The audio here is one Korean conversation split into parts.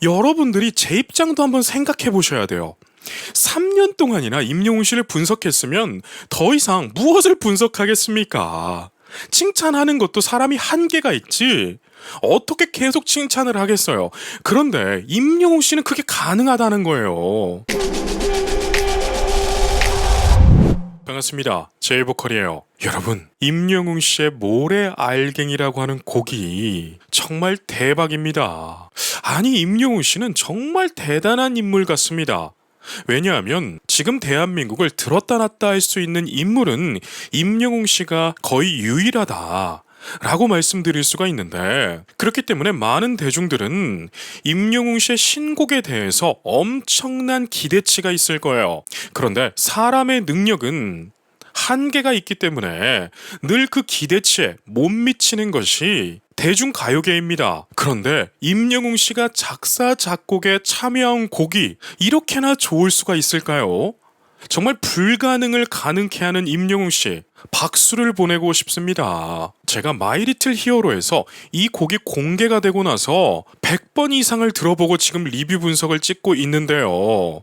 여러분들이 제 입장도 한번 생각해 보셔야 돼요. 3년 동안이나 임영웅 씨를 분석했으면 더 이상 무엇을 분석하겠습니까? 칭찬하는 것도 사람이 한계가 있지. 어떻게 계속 칭찬을 하겠어요? 그런데 임영웅 씨는 그게 가능하다는 거예요. 반갑습니다. 제이보컬이에요. 여러분, 임영웅 씨의 모래 알갱이라고 하는 곡이 정말 대박입니다. 아니, 임영웅 씨는 정말 대단한 인물 같습니다. 왜냐하면 지금 대한민국을 들었다 놨다 할 수 있는 인물은 임영웅 씨가 거의 유일하다 라고 말씀드릴 수가 있는데, 그렇기 때문에 많은 대중들은 임영웅 씨의 신곡에 대해서 엄청난 기대치가 있을 거예요. 그런데 사람의 능력은 한계가 있기 때문에 늘 그 기대치에 못 미치는 것이 대중가요계입니다. 그런데 임영웅 씨가 작사 작곡에 참여한 곡이 이렇게나 좋을 수가 있을까요? 정말 불가능을 가능케 하는 임영웅 씨, 박수를 보내고 싶습니다. 제가 마이 리틀 히어로에서 이 곡이 공개가 되고 나서 100번 이상을 들어보고 지금 리뷰 분석을 찍고 있는데요.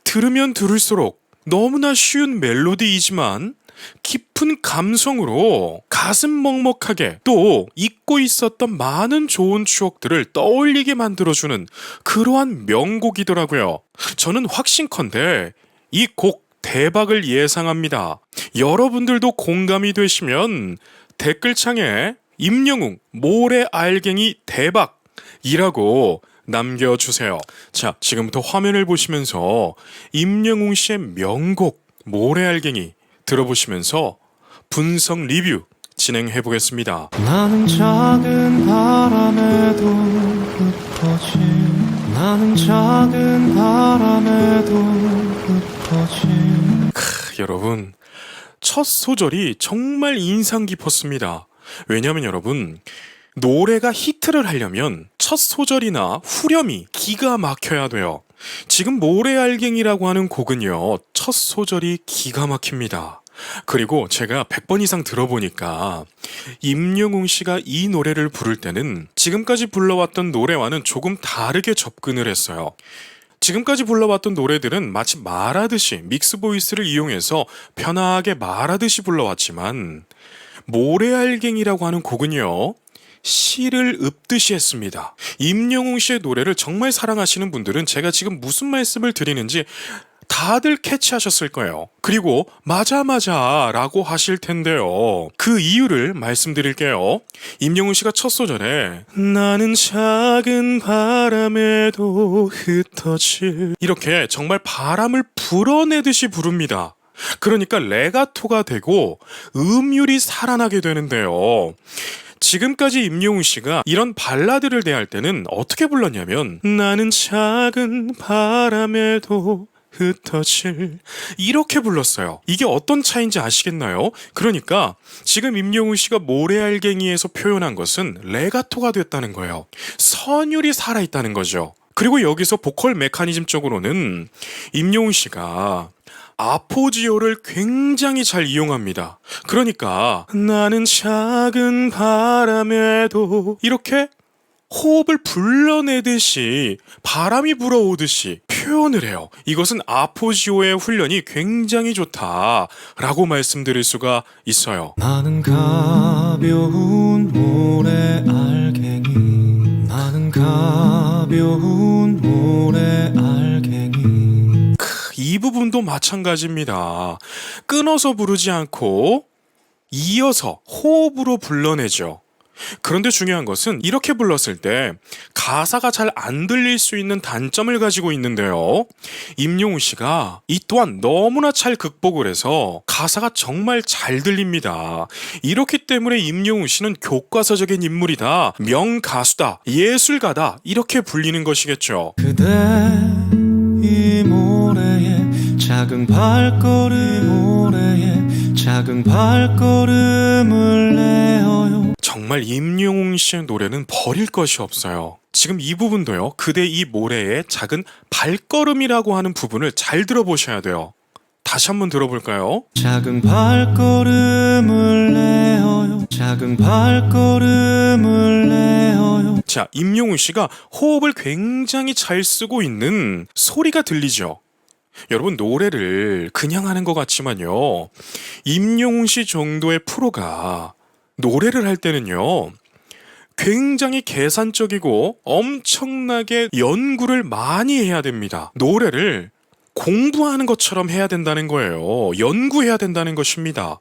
들으면 들을수록 너무나 쉬운 멜로디이지만 깊은 감성으로 가슴 먹먹하게, 또 잊고 있었던 많은 좋은 추억들을 떠올리게 만들어주는 그러한 명곡이더라고요. 저는 확신컨대 이 곡 대박을 예상합니다. 여러분들도 공감이 되시면 댓글창에 임영웅 모래 알갱이 대박이라고 남겨주세요. 자, 지금부터 화면을 보시면서 임영웅 씨의 명곡 모래 알갱이 들어보시면서 분석 리뷰 진행해 보겠습니다. 나는 작은 바람에도 흩어진, 나는 작은 바람에도 흩어진. 여러분, 첫 소절이 정말 인상 깊었습니다. 왜냐하면 여러분, 노래가 히트를 하려면 첫 소절이나 후렴이 기가 막혀야 돼요. 지금 모래알갱이라고 하는 곡은요, 첫 소절이 기가 막힙니다. 그리고 제가 100번 이상 들어보니까 임영웅 씨가 이 노래를 부를 때는 지금까지 불러왔던 노래와는 조금 다르게 접근을 했어요. 지금까지 불러왔던 노래들은 마치 말하듯이 믹스 보이스를 이용해서 편하게 말하듯이 불러왔지만, 모래알갱이라고 하는 곡은요, 시를 읊듯이 했습니다. 임영웅 씨의 노래를 정말 사랑하시는 분들은 제가 지금 무슨 말씀을 드리는지 다들 캐치하셨을 거예요. 그리고 맞아 라고 하실 텐데요. 그 이유를 말씀드릴게요. 임영웅 씨가 첫 소절에 나는 작은 바람에도 흩어질, 이렇게 정말 바람을 불어내듯이 부릅니다. 그러니까 레가토가 되고 음율이 살아나게 되는데요. 지금까지 임영웅 씨가 이런 발라드를 대할 때는 어떻게 불렀냐면 나는 작은 바람에도 흩어질, 이렇게 불렀어요. 이게 어떤 차이인지 아시겠나요? 그러니까 지금 임영웅 씨가 모래알갱이에서 표현한 것은 레가토가 됐다는 거예요. 선율이 살아있다는 거죠. 그리고 여기서 보컬 메커니즘 쪽으로는 임영웅 씨가 아포지오를 굉장히 잘 이용합니다. 그러니까 나는 작은 바람에도, 이렇게 호흡을 불러내듯이 바람이 불어오듯이 표현을 해요. 이것은 아포지오의 훈련이 굉장히 좋다라고 말씀드릴 수가 있어요. 나는 가벼운 모래 알갱이, 나는 가벼운 모래 알갱이. 이 부분도 마찬가지입니다. 끊어서 부르지 않고 이어서 호흡으로 불러내죠. 그런데 중요한 것은 이렇게 불렀을 때 가사가 잘 안 들릴 수 있는 단점을 가지고 있는데요. 임영웅 씨가 이 또한 너무나 잘 극복을 해서 가사가 정말 잘 들립니다. 이렇기 때문에 임영웅 씨는 교과서적인 인물이다, 명가수다, 예술가다, 이렇게 불리는 것이겠죠. 그대 이 모래에 작은 발걸음, 모래에 작은 발걸음을 내어요. 정말 임영웅 씨의 노래는 버릴 것이 없어요. 지금 이 부분도요, 그대 이 모래의 작은 발걸음이라고 하는 부분을 잘 들어보셔야 돼요. 다시 한번 들어볼까요? 작은 발걸음을 내어요. 작은 발걸음을 내어요. 자, 임영웅 씨가 호흡을 굉장히 잘 쓰고 있는 소리가 들리죠. 여러분, 노래를 그냥 하는 것 같지만요, 임영웅 씨 정도의 프로가 노래를 할 때는요, 굉장히 계산적이고 엄청나게 연구를 많이 해야 됩니다. 노래를 공부하는 것처럼 해야 된다는 거예요. 연구해야 된다는 것입니다.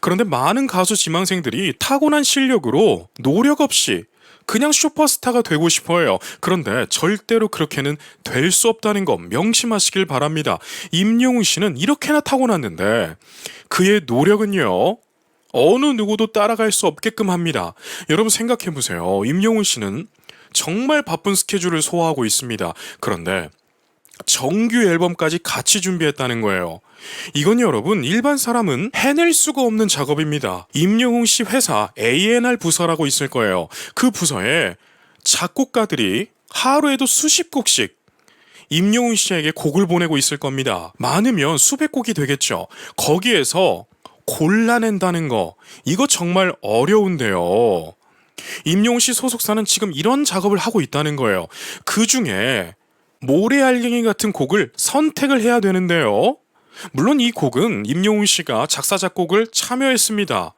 그런데 많은 가수 지망생들이 타고난 실력으로 노력 없이 그냥 슈퍼스타가 되고 싶어해요. 그런데 절대로 그렇게는 될 수 없다는 거 명심하시길 바랍니다. 임영웅 씨는 이렇게나 타고났는데 그의 노력은요, 어느 누구도 따라갈 수 없게끔 합니다. 여러분 생각해보세요. 임영웅 씨는 정말 바쁜 스케줄을 소화하고 있습니다. 그런데 정규 앨범까지 같이 준비했다는 거예요. 이건 여러분 일반 사람은 해낼 수가 없는 작업입니다. 임영웅 씨 회사 A&R 부서라고 있을 거예요. 그 부서에 작곡가들이 하루에도 수십 곡씩 임영웅 씨에게 곡을 보내고 있을 겁니다. 많으면 수백 곡이 되겠죠. 거기에서 골라낸다는 거, 이거 정말 어려운데요. 임영웅 씨 소속사는 지금 이런 작업을 하고 있다는 거예요. 그 중에 모래알갱이 같은 곡을 선택을 해야 되는데요. 물론 이 곡은 임영웅 씨가 작사 작곡을 참여했습니다.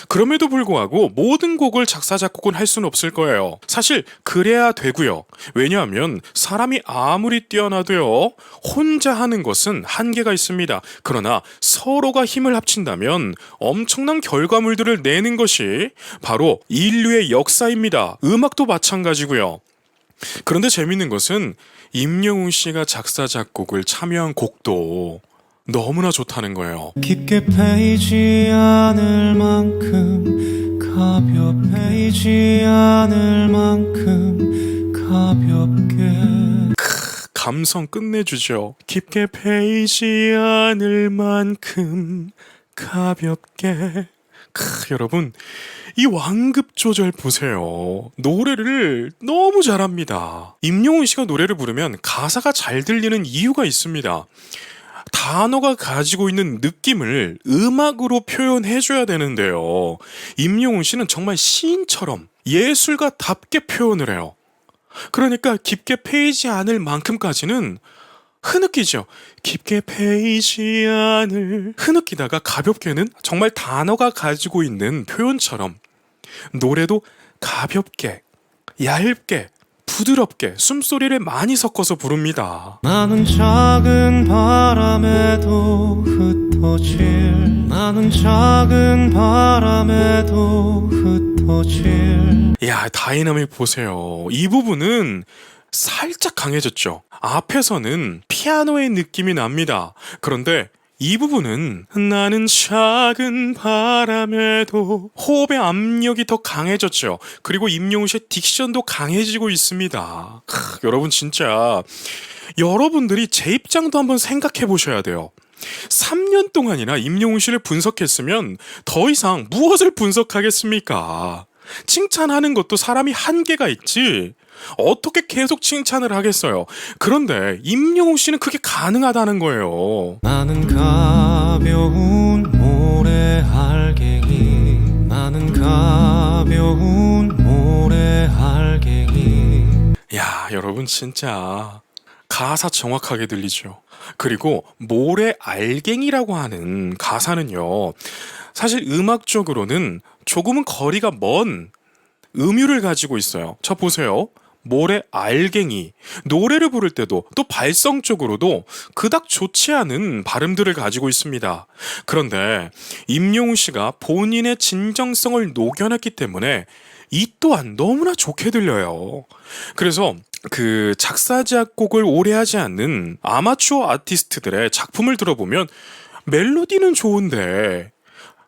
그럼에도 불구하고 모든 곡을 작사 작곡은 할 수는 없을 거예요. 사실 그래야 되고요. 왜냐하면 사람이 아무리 뛰어나도요, 혼자 하는 것은 한계가 있습니다. 그러나 서로가 힘을 합친다면 엄청난 결과물들을 내는 것이 바로 인류의 역사입니다. 음악도 마찬가지고요. 그런데 재밌는 것은 임영웅 씨가 작사 작곡을 참여한 곡도 너무나 좋다는 거예요. 깊게 패이지 않을 만큼 가볍지 않을 만큼 가볍게. 감성 끝내주죠. 깊게 패이지 않을 만큼 가볍게. 여러분, 이 완급 조절 보세요. 노래를 너무 잘합니다. 임영웅 씨가 노래를 부르면 가사가 잘 들리는 이유가 있습니다. 단어가 가지고 있는 느낌을 음악으로 표현해줘야 되는데요, 임영웅 씨는 정말 시인처럼 예술가답게 표현을 해요. 그러니까 깊게 패이지 않을 만큼까지는 흐느끼죠. 깊게 패이지 않을, 흐느끼다가 가볍게는 정말 단어가 가지고 있는 표현처럼 노래도 가볍게, 얇게, 부드럽게 숨소리를 많이 섞어서 부릅니다. 나는 작은 바람에도 흩어질, 나는 작은 바람에도 흩어질. 야, 다이나믹 보세요. 이 부분은 살짝 강해졌죠. 앞에서는 피아노의 느낌이 납니다. 그런데 이 부분은 나는 작은 바람에도, 호흡의 압력이 더 강해졌죠. 그리고 임영웅 씨의 딕션도 강해지고 있습니다. 여러분 진짜 여러분들이 제 입장도 한번 생각해 보셔야 돼요. 3년 동안이나 임영웅 씨를 분석했으면 더 이상 무엇을 분석하겠습니까? 칭찬하는 것도 사람이 한계가 있지 어떻게 계속 칭찬을 하겠어요. 그런데 임영웅 씨는 그게 가능하다는 거예요. 나는 가벼운 모래알갱이, 나는 가벼운 모래알갱이. 야, 여러분 진짜 가사 정확하게 들리죠. 그리고 모래알갱이라고 하는 가사는요, 사실 음악적으로는 조금은 거리가 먼 음유를 가지고 있어요. 저 보세요. 모래알갱이. 노래를 부를 때도 또 발성적으로도 그닥 좋지 않은 발음들을 가지고 있습니다. 그런데 임영웅 씨가 본인의 진정성을 녹여냈기 때문에 이 또한 너무나 좋게 들려요. 그래서 그 작사 작곡을 오래 하지 않는 아마추어 아티스트들의 작품을 들어보면 멜로디는 좋은데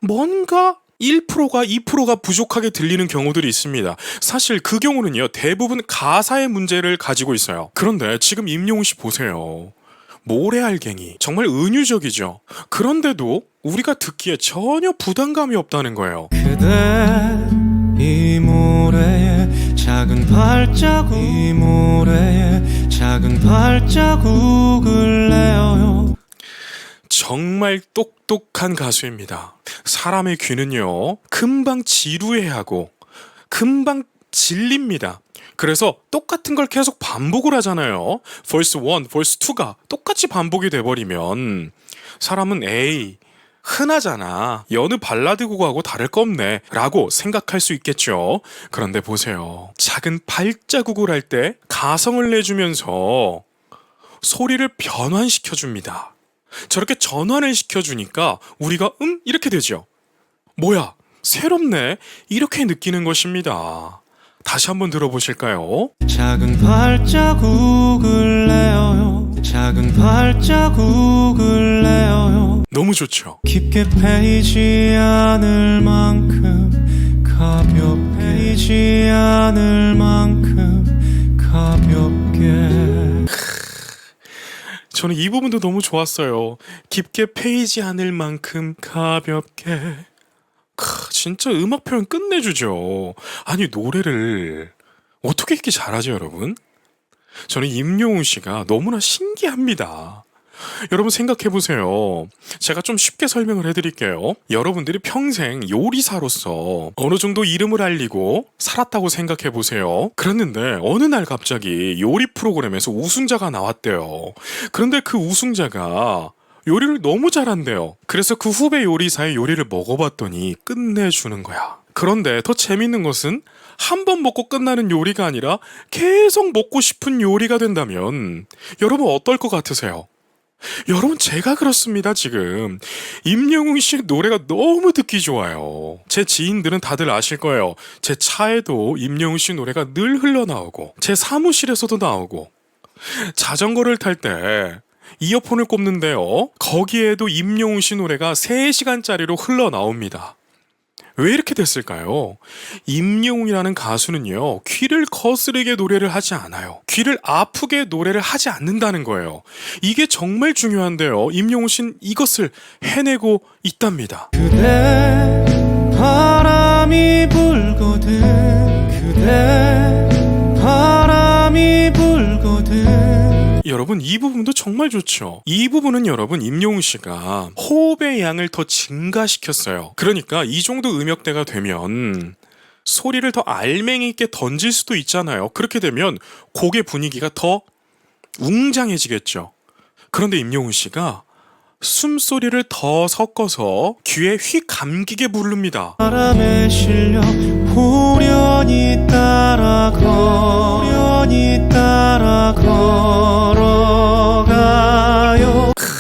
뭔가 1%가 2%가 부족하게 들리는 경우들이 있습니다. 사실 그 경우는요, 대부분 가사의 문제를 가지고 있어요. 그런데 지금 임영웅 씨 보세요. 모래알갱이 정말 은유적이죠. 그런데도 우리가 듣기에 전혀 부담감이 없다는 거예요. 그대 이 모래에 작은 발자국, 이 모래에 작은 발자국을 내어요. 정말 똑똑한 가수입니다. 사람의 귀는요, 금방 지루해하고 금방 질립니다. 그래서 똑같은 걸 계속 반복을 하잖아요. verse 1, verse 2가 똑같이 반복이 돼버리면 사람은 에이 흔하잖아, 여느 발라드 곡하고 다를 거 없네 라고 생각할 수 있겠죠. 그런데 보세요, 작은 발자국을 할 때 가성을 내주면서 소리를 변환시켜줍니다. 저렇게 전환을 시켜주니까 우리가 이렇게 되죠. 뭐야, 새롭네, 이렇게 느끼는 것입니다. 다시 한번 들어보실까요? 작은 발자국을 내어요. 작은 발자국을 내어요. 너무 좋죠. 깊게 패이지 않을 만큼 가볍게 패이지 않을 만큼 가볍게. 저는 이 부분도 너무 좋았어요. 깊게 패이지 않을 만큼 가볍게. 진짜 음악 표현 끝내주죠. 아니, 노래를 어떻게 이렇게 잘하죠, 여러분? 저는 임영웅 씨가 너무나 신기합니다. 여러분 생각해보세요. 제가 좀 쉽게 설명을 해드릴게요. 여러분들이 평생 요리사로서 어느 정도 이름을 알리고 살았다고 생각해보세요. 그랬는데 어느 날 갑자기 요리 프로그램에서 우승자가 나왔대요. 그런데 그 우승자가 요리를 너무 잘한대요. 그래서 그 후배 요리사의 요리를 먹어봤더니 끝내주는 거야. 그런데 더 재밌는 것은 한 번 먹고 끝나는 요리가 아니라 계속 먹고 싶은 요리가 된다면 여러분 어떨 것 같으세요? 여러분, 제가 그렇습니다. 지금 임영웅 씨 노래가 너무 듣기 좋아요. 제 지인들은 다들 아실 거예요. 제 차에도 임영웅 씨 노래가 늘 흘러나오고, 제 사무실에서도 나오고, 자전거를 탈 때 이어폰을 꼽는데요, 거기에도 임영웅 씨 노래가 3시간짜리로 흘러나옵니다. 왜 이렇게 됐을까요? 임영웅이라는 가수는요, 귀를 거스르게 노래를 하지 않아요. 귀를 아프게 노래를 하지 않는다는 거예요. 이게 정말 중요한데요, 임영웅 씨는 이것을 해내고 있답니다. 그대 바람이 불거든, 그대 바람이 불거든. 여러분, 이 부분도 정말 좋죠. 이 부분은 여러분, 임영웅 씨가 호흡의 양을 더 증가시켰어요. 그러니까 이 정도 음역대가 되면 소리를 더 알맹이 있게 던질 수도 있잖아요. 그렇게 되면 곡의 분위기가 더 웅장해지겠죠. 그런데 임영웅 씨가 숨소리를 더 섞어서 귀에 휙 감기게 부릅니다. 바람에 실려 호련히 따라 걸어가요.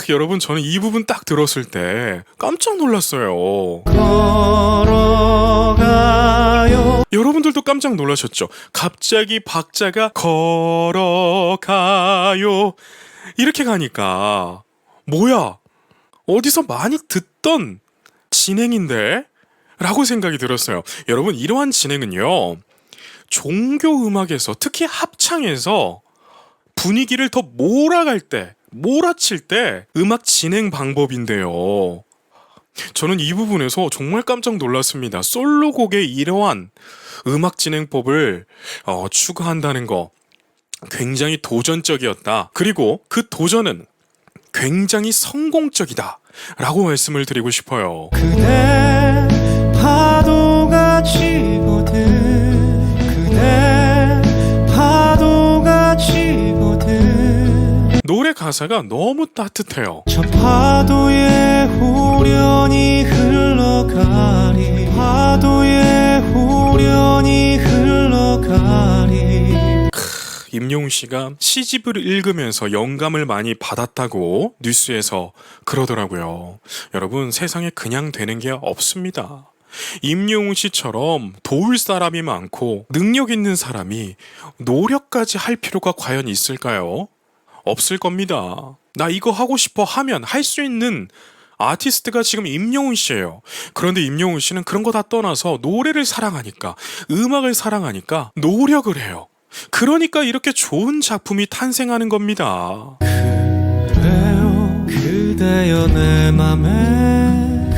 여러분, 저는 이 부분 딱 들었을 때 깜짝 놀랐어요. 걸어가요. 여러분들도 깜짝 놀라셨죠? 갑자기 박자가 걸어가요, 이렇게 가니까 뭐야, 어디서 많이 듣던 진행인데? 라고 생각이 들었어요. 여러분, 이러한 진행은요, 종교 음악에서, 특히 합창에서 분위기를 더 몰아갈 때, 몰아칠 때 음악 진행 방법인데요. 저는 이 부분에서 정말 깜짝 놀랐습니다. 솔로곡에 이러한 음악 진행법을 추가한다는 거 굉장히 도전적이었다. 그리고 그 도전은 굉장히 성공적이다 라고 말씀을 드리고 싶어요. 그대 파도가 치거든, 그대 파도가 치거든. 노래 가사가 너무 따뜻해요. 저 파도에 후련히 흘러가리, 파도에 후련히 흘러가리. 임영웅 씨가 시집을 읽으면서 영감을 많이 받았다고 뉴스에서 그러더라고요. 여러분, 세상에 그냥 되는 게 없습니다. 임영웅 씨처럼 도울 사람이 많고 능력 있는 사람이 노력까지 할 필요가 과연 있을까요? 없을 겁니다. 나 이거 하고 싶어 하면 할 수 있는 아티스트가 지금 임영웅 씨예요. 그런데 임영웅 씨는 그런 거 다 떠나서 노래를 사랑하니까, 음악을 사랑하니까 노력을 해요. 그러니까 이렇게 좋은 작품이 탄생하는 겁니다. 그래요, 그대여 내 맘에,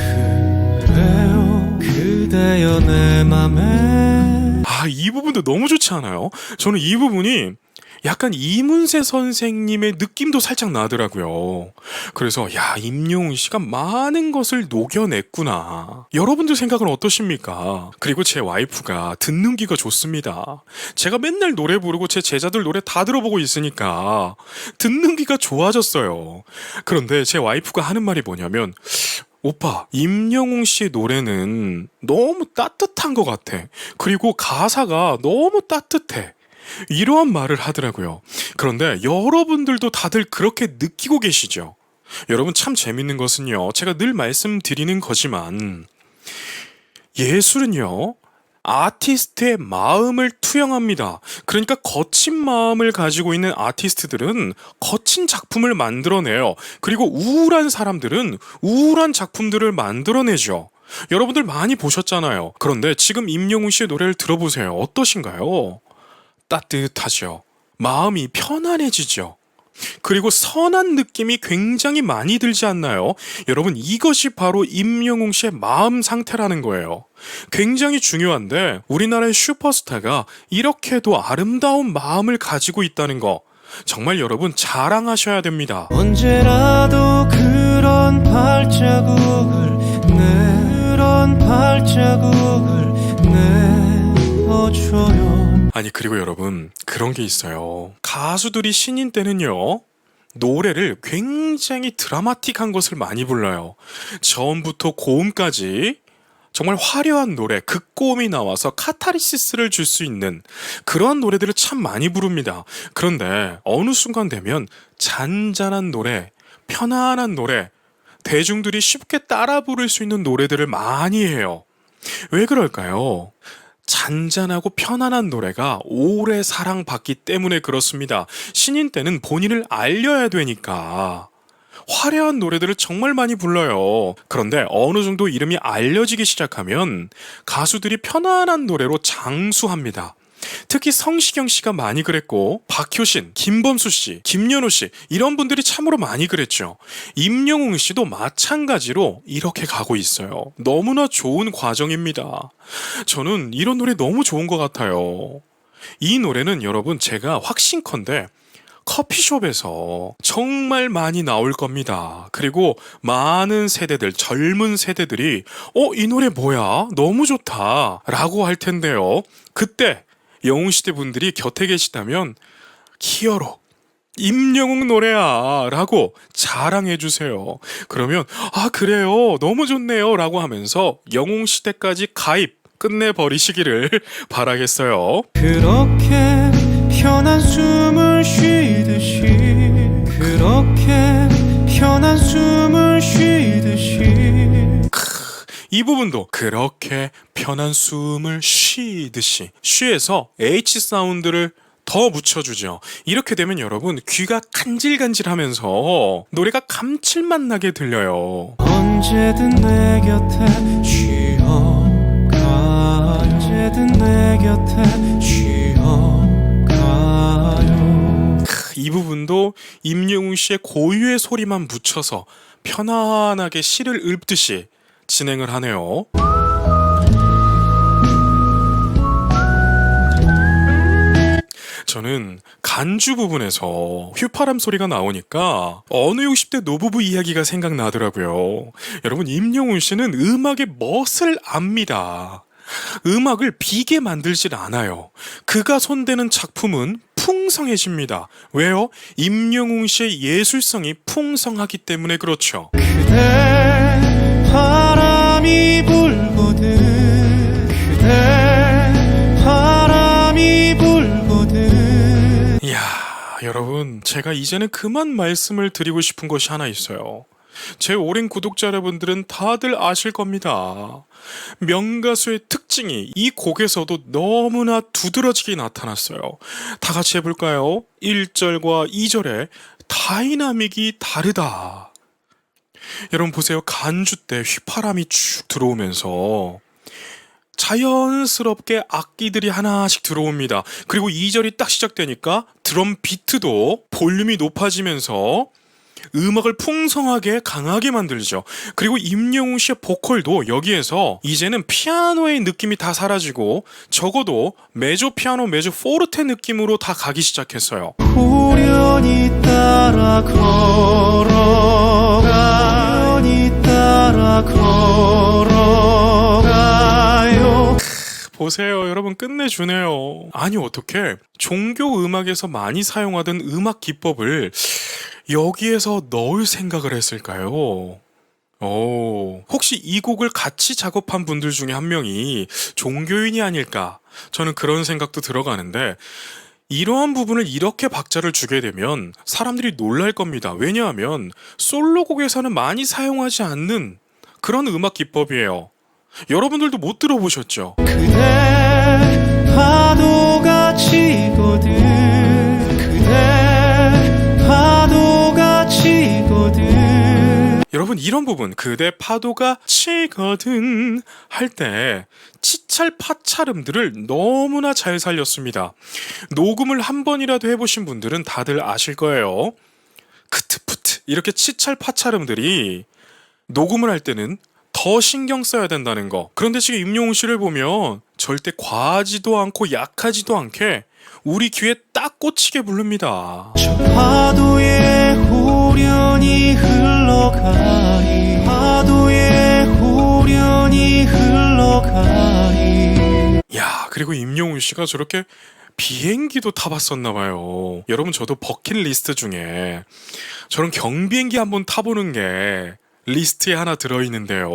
그래요, 그대여 내 맘에. 이 부분도 너무 좋지 않아요? 저는 이 부분이 약간 이문세 선생님의 느낌도 살짝 나더라고요. 그래서 야, 임영웅 씨가 많은 것을 녹여냈구나. 여러분들 생각은 어떠십니까? 그리고 제 와이프가 듣는 귀가 좋습니다. 제가 맨날 노래 부르고 제 제자들 노래 다 들어보고 있으니까 듣는 귀가 좋아졌어요. 그런데 제 와이프가 하는 말이 뭐냐면, 오빠, 임영웅 씨의 노래는 너무 따뜻한 것 같아. 그리고 가사가 너무 따뜻해. 이러한 말을 하더라고요. 그런데 여러분들도 다들 그렇게 느끼고 계시죠? 여러분, 참 재밌는 것은요, 제가 늘 말씀드리는 거지만 예술은요, 아티스트의 마음을 투영합니다. 그러니까 거친 마음을 가지고 있는 아티스트들은 거친 작품을 만들어내요. 그리고 우울한 사람들은 우울한 작품들을 만들어내죠. 여러분들 많이 보셨잖아요. 그런데 지금 임영웅 씨의 노래를 들어보세요. 어떠신가요? 따뜻하죠. 마음이 편안해지죠. 그리고 선한 느낌이 굉장히 많이 들지 않나요? 여러분, 이것이 바로 임영웅 씨의 마음 상태라는 거예요. 굉장히 중요한데 우리나라의 슈퍼스타가 이렇게도 아름다운 마음을 가지고 있다는 거, 정말 여러분 자랑하셔야 됩니다. 언제라도 그런 발자국을 내어줘요. 아니, 그리고 여러분, 그런 게 있어요. 가수들이 신인 때는요, 노래를 굉장히 드라마틱한 것을 많이 불러요. 저음부터 고음까지 정말 화려한 노래, 극고음이 나와서 카타르시스를 줄 수 있는 그런 노래들을 참 많이 부릅니다. 그런데 어느 순간 되면 잔잔한 노래, 편안한 노래, 대중들이 쉽게 따라 부를 수 있는 노래들을 많이 해요. 왜 그럴까요? 잔잔하고 편안한 노래가 오래 사랑받기 때문에 그렇습니다. 신인 때는 본인을 알려야 되니까 화려한 노래들을 정말 많이 불러요. 그런데 어느 정도 이름이 알려지기 시작하면 가수들이 편안한 노래로 장수합니다. 특히 성시경 씨가 많이 그랬고, 박효신, 김범수 씨, 김연우 씨, 이런 분들이 참으로 많이 그랬죠. 임영웅 씨도 마찬가지로 이렇게 가고 있어요. 너무나 좋은 과정입니다. 저는 이런 노래 너무 좋은 것 같아요. 이 노래는 여러분, 제가 확신컨대 커피숍에서 정말 많이 나올 겁니다. 그리고 많은 세대들, 젊은 세대들이 이 노래 뭐야? 너무 좋다 라고 할 텐데요. 그때 영웅시대 분들이 곁에 계시다면 히어로 임영웅 노래야 라고 자랑해주세요. 그러면 그래요, 너무 좋네요 라고 하면서 영웅시대까지 가입 끝내버리시기를 바라겠어요. 그렇게 편한 숨을 쉬듯이, 그렇게 편한 숨을 쉬듯이. 이 부분도 그렇게 편한 숨을 쉬듯이, 쉬에서 H 사운드를 더 묻혀주죠. 이렇게 되면 여러분, 귀가 간질간질하면서 노래가 감칠맛 나게 들려요. 언제든 내 곁에 쉬어가, 언제든 내 곁에 쉬어가요. 이 부분도 임영웅 씨의 고유의 소리만 묻혀서 편안하게 시를 읊듯이 진행을 하네요. 저는 간주 부분에서 휘파람 소리가 나오니까 어느 60대 노부부 이야기가 생각나더라고요. 여러분, 임영웅 씨는 음악의 멋을 압니다. 음악을 비게 만들질 않아요. 그가 손대는 작품은 풍성해집니다. 왜요? 임영웅 씨의 예술성이 풍성하기 때문에 그렇죠. 그대 바람이 불거든, 그대 바람이 불거든. 이야, 여러분, 제가 이제는 그만 말씀을 드리고 싶은 것이 하나 있어요. 제 오랜 구독자 여러분들은 다들 아실 겁니다. 명가수의 특징이 이 곡에서도 너무나 두드러지게 나타났어요. 다 같이 해볼까요? 1절과 2절의 다이나믹이 다르다. 여러분 보세요. 간주 때 휘파람이 쭉 들어오면서 자연스럽게 악기들이 하나씩 들어옵니다. 그리고 2절이 딱 시작되니까 드럼 비트도 볼륨이 높아지면서 음악을 풍성하게 강하게 만들죠. 그리고 임영웅 씨의 보컬도 여기에서 이제는 피아노의 느낌이 다 사라지고 적어도 메조 피아노, 메조 포르테 느낌으로 다 가기 시작했어요. 우연히 따라 걸어가 우연히 따라 걸어가요. 보세요, 여러분 끝내주네요. 아니 어떻게 종교 음악에서 많이 사용하던 음악 기법을 여기에서 넣을 생각을 했을까요? 혹시 이 곡을 같이 작업한 분들 중에 한 명이 종교인이 아닐까? 저는 그런 생각도 들어가는데 이러한 부분을 이렇게 박자를 주게 되면 사람들이 놀랄 겁니다. 왜냐하면 솔로곡에서는 많이 사용하지 않는 그런 음악 기법이에요. 여러분들도 못 들어보셨죠? 그대 파도가 치거든 그대 파도가 치거든. 여러분 이런 부분 그대 파도가 치거든 할 때 치찰 파찰음들을 너무나 잘 살렸습니다. 녹음을 한 번이라도 해보신 분들은 다들 아실 거예요. 크트푸트 이렇게 치찰 파찰음들이 녹음을 할 때는 더 신경 써야 된다는 거. 그런데 지금 임영웅 씨를 보면 절대 과하지도 않고 약하지도 않게 우리 귀에 딱 꽂히게 부릅니다. 저 파도에 후련히 흘러가리 파도에 후련히 흘러가리. 야, 그리고 임영웅 씨가 저렇게 비행기도 타봤었나 봐요. 여러분 저도 버킷리스트 중에 저런 경비행기 한번 타보는 게 리스트에 하나 들어있는데요.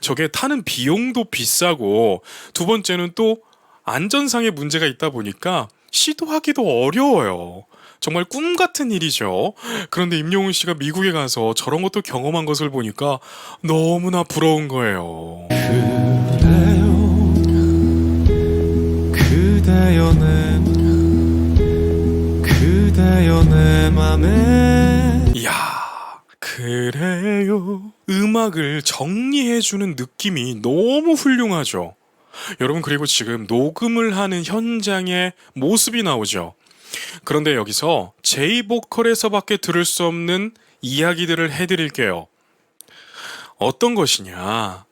저게 타는 비용도 비싸고 두 번째는 또 안전상의 문제가 있다 보니까 시도하기도 어려워요. 정말 꿈 같은 일이죠. 그런데 임영웅 씨가 미국에 가서 저런 것도 경험한 것을 보니까 너무나 부러운 거예요. 그래요 그대여 내 맘에. 이야, 그래요. 음악을 정리해주는 느낌이 너무 훌륭하죠. 여러분 그리고 지금 녹음을 하는 현장의 모습이 나오죠. 그런데 여기서 제이보컬에서밖에 들을 수 없는 이야기들을 해드릴게요. 어떤 것이냐,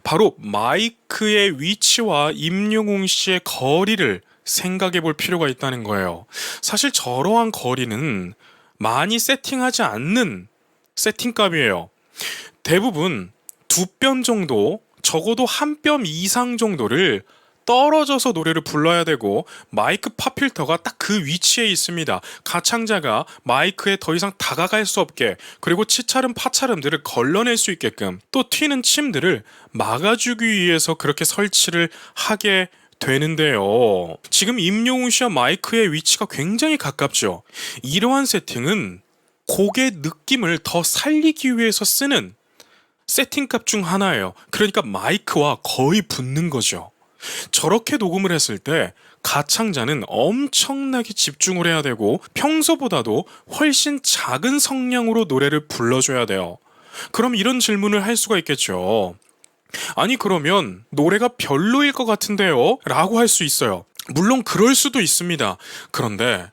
바로 마이크의 위치와 임영웅 씨의 거리를 생각해 볼 필요가 있다는 거예요. 사실 저러한 거리는 많이 세팅하지 않는 세팅값이에요. 대부분 2뼘 정도, 적어도 1뼘 이상 정도를 떨어져서 노래를 불러야 되고 마이크 팝필터가 딱 그 위치에 있습니다. 가창자가 마이크에 더 이상 다가갈 수 없게, 그리고 치찰음 파찰음들을 걸러낼 수 있게끔, 또 튀는 침들을 막아주기 위해서 그렇게 설치를 하게 되는데요. 지금 임영웅 씨와 마이크의 위치가 굉장히 가깝죠. 이러한 세팅은 곡의 느낌을 더 살리기 위해서 쓰는 세팅값 중 하나예요. 그러니까 마이크와 거의 붙는 거죠. 저렇게 녹음을 했을 때 가창자는 엄청나게 집중을 해야 되고 평소보다도 훨씬 작은 성량으로 노래를 불러줘야 돼요. 그럼 이런 질문을 할 수가 있겠죠. 아니 그러면 노래가 별로일 것 같은데요? 라고 할 수 있어요. 물론 그럴 수도 있습니다. 그런데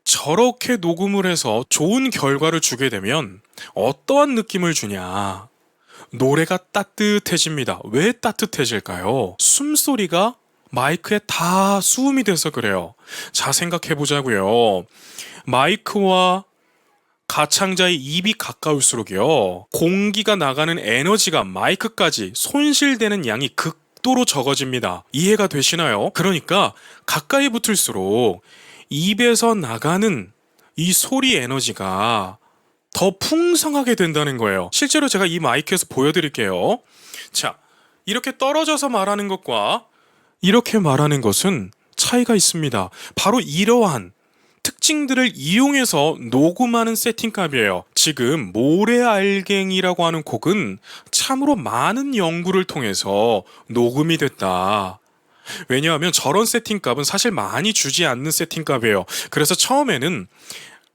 저렇게 녹음을 해서 좋은 결과를 주게 되면 어떠한 느낌을 주냐? 노래가 따뜻해집니다. 왜 따뜻해질까요? 숨소리가 마이크에 다 수음이 돼서 그래요. 자, 생각해 보자고요. 마이크와 가창자의 입이 가까울수록요, 공기가 나가는 에너지가 마이크까지 손실되는 양이 극도로 적어집니다. 이해가 되시나요? 그러니까 가까이 붙을수록 입에서 나가는 이 소리 에너지가 더 풍성하게 된다는 거예요. 실제로 제가 이 마이크에서 보여드릴게요. 자, 이렇게 떨어져서 말하는 것과 이렇게 말하는 것은 차이가 있습니다. 바로 이러한 특징들을 이용해서 녹음하는 세팅값이에요. 지금 모래알갱이라고 하는 곡은 참으로 많은 연구를 통해서 녹음이 됐다. 왜냐하면 저런 세팅값은 사실 많이 주지 않는 세팅값이에요. 그래서 처음에는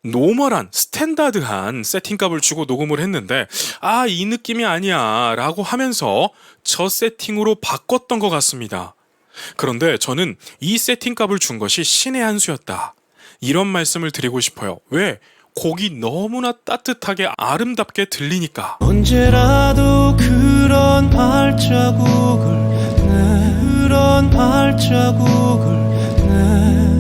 노멀한 스탠다드한 세팅값을 주고 녹음을 했는데 이 느낌이 아니야 라고 하면서 저 세팅으로 바꿨던 것 같습니다. 그런데 저는 이 세팅값을 준 것이 신의 한 수였다, 이런 말씀을 드리고 싶어요. 왜? 곡이 너무나 따뜻하게 아름답게 들리니까 언제라도 그런 발자국을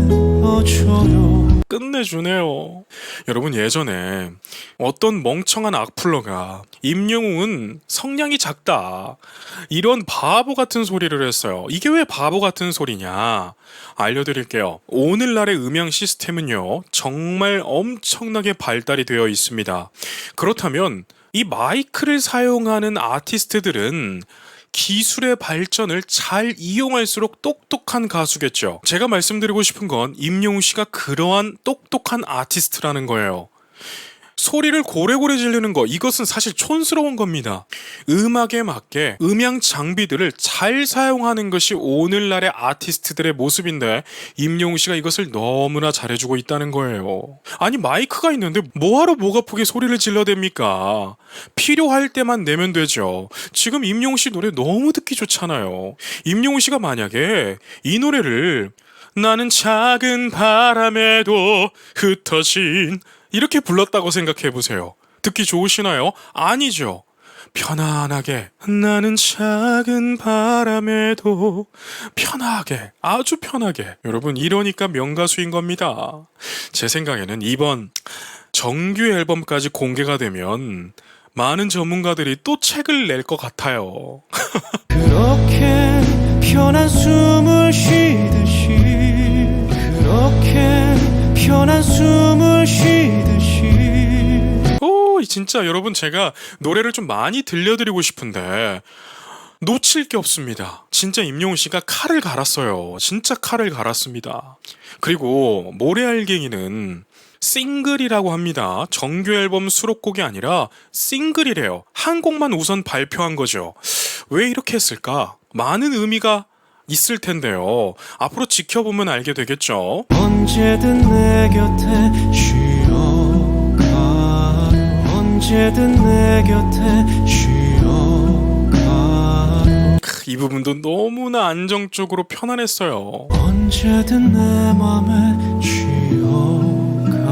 내어줘요. 끝내주네요. 여러분, 예전에 어떤 멍청한 악플러가 임영웅은 성량이 작다, 이런 바보 같은 소리를 했어요. 이게 왜 바보 같은 소리냐? 알려드릴게요. 오늘날의 음향 시스템은요, 정말 엄청나게 발달이 되어 있습니다. 그렇다면 이 마이크를 사용하는 아티스트들은 기술의 발전을 잘 이용할수록 똑똑한 가수겠죠. 제가 말씀드리고 싶은 건 임영웅 씨가 그러한 똑똑한 아티스트라는 거예요. 소리를 고래고래 지르는 거, 이것은 사실 촌스러운 겁니다. 음악에 맞게 음향 장비들을 잘 사용하는 것이 오늘날의 아티스트들의 모습인데 임영웅 씨가 이것을 너무나 잘해주고 있다는 거예요. 아니, 마이크가 있는데 뭐하러 목 아프게 소리를 질러댑니까? 필요할 때만 내면 되죠. 지금 임영웅 씨 노래 너무 듣기 좋잖아요. 임영웅 씨가 만약에 이 노래를 나는 작은 바람에도 흩어진 이렇게 불렀다고 생각해보세요. 듣기 좋으시나요? 아니죠. 편안하게 나는 작은 바람에도 편하게, 아주 편하게. 여러분, 이러니까 명가수인 겁니다. 제 생각에는 이번 정규 앨범까지 공개가 되면 많은 전문가들이 또 책을 낼 것 같아요. 그렇게 편한 숨을 쉬듯이 진짜 여러분, 제가 노래를 좀 많이 들려드리고 싶은데 놓칠 게 없습니다. 진짜 임영웅 씨가 칼을 갈았어요. 진짜 칼을 갈았습니다. 그리고 모래알갱이는 싱글이라고 합니다. 정규 앨범 수록곡이 아니라 싱글이래요. 한 곡만 우선 발표한 거죠. 왜 이렇게 했을까? 많은 의미가 있을 텐데요. 앞으로 지켜보면 알게 되겠죠. 언제든 내 곁에 쉬어가요. 언제든 내 곁에 쉬어가요. 이 부분도 너무나 안정적으로 편안했어요. 언제든 내 맘에 쉬어가요.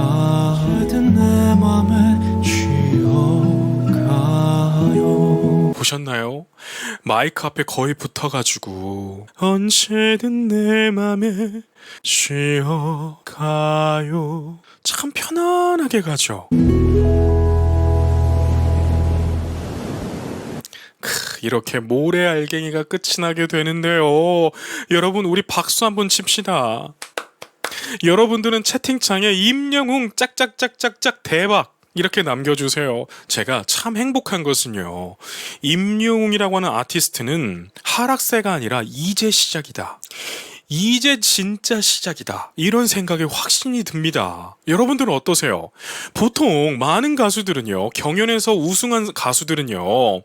언제든 내 맘에 쉬어가요. 보셨나요? 마이크 앞에 거의 붙어가지고 언제든 내 맘에 쉬어가요. 참 편안하게 가죠. 이렇게 모래알갱이가 끝이 나게 되는데요. 여러분, 우리 박수 한번 칩시다. 여러분들은 채팅창에 임영웅 짝짝짝짝짝 대박 이렇게 남겨주세요. 제가 참 행복한 것은요, 임영웅이라고 하는 아티스트는 하락세가 아니라 이제 시작이다, 이제 진짜 시작이다, 이런 생각에 확신이 듭니다. 여러분들은 어떠세요? 보통 많은 가수들은요, 경연에서 우승한 가수들은요,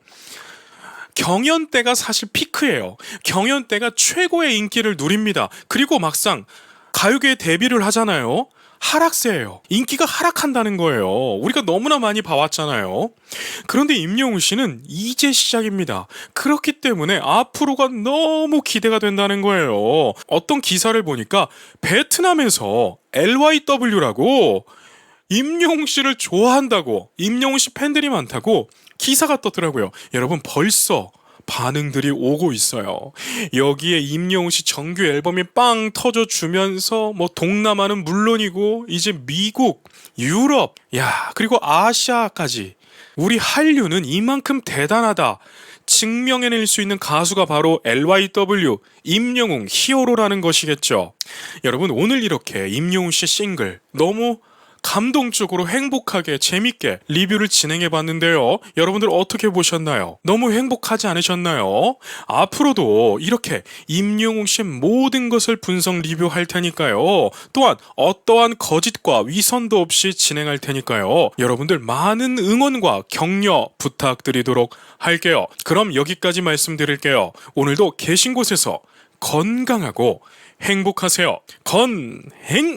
경연 때가 사실 피크예요. 경연 때가 최고의 인기를 누립니다. 그리고 막상 가요계에 데뷔를 하잖아요. 하락세예요. 인기가 하락한다는 거예요. 우리가 너무나 많이 봐왔잖아요. 그런데 임영웅 씨는 이제 시작입니다. 그렇기 때문에 앞으로가 너무 기대가 된다는 거예요. 어떤 기사를 보니까 베트남에서 LYW라고 임영웅 씨를 좋아한다고, 임영웅 씨 팬들이 많다고 기사가 떴더라고요. 여러분, 벌써 반응들이 오고 있어요. 여기에 임영웅 씨 정규 앨범이 빵 터져주면서 뭐 동남아는 물론이고 이제 미국, 유럽, 그리고 아시아까지 우리 한류는 이만큼 대단하다 증명해낼 수 있는 가수가 바로 LYW, 임영웅, 히어로라는 것이겠죠. 여러분, 오늘 이렇게 임영웅 씨 싱글 너무 감동적으로 행복하게 재밌게 리뷰를 진행해 봤는데요. 여러분들 어떻게 보셨나요? 너무 행복하지 않으셨나요? 앞으로도 이렇게 임영웅 씨 모든 것을 분석 리뷰할 테니까요. 또한 어떠한 거짓과 위선도 없이 진행할 테니까요. 여러분들 많은 응원과 격려 부탁드리도록 할게요. 그럼 여기까지 말씀드릴게요. 오늘도 계신 곳에서 건강하고 행복하세요. 건행!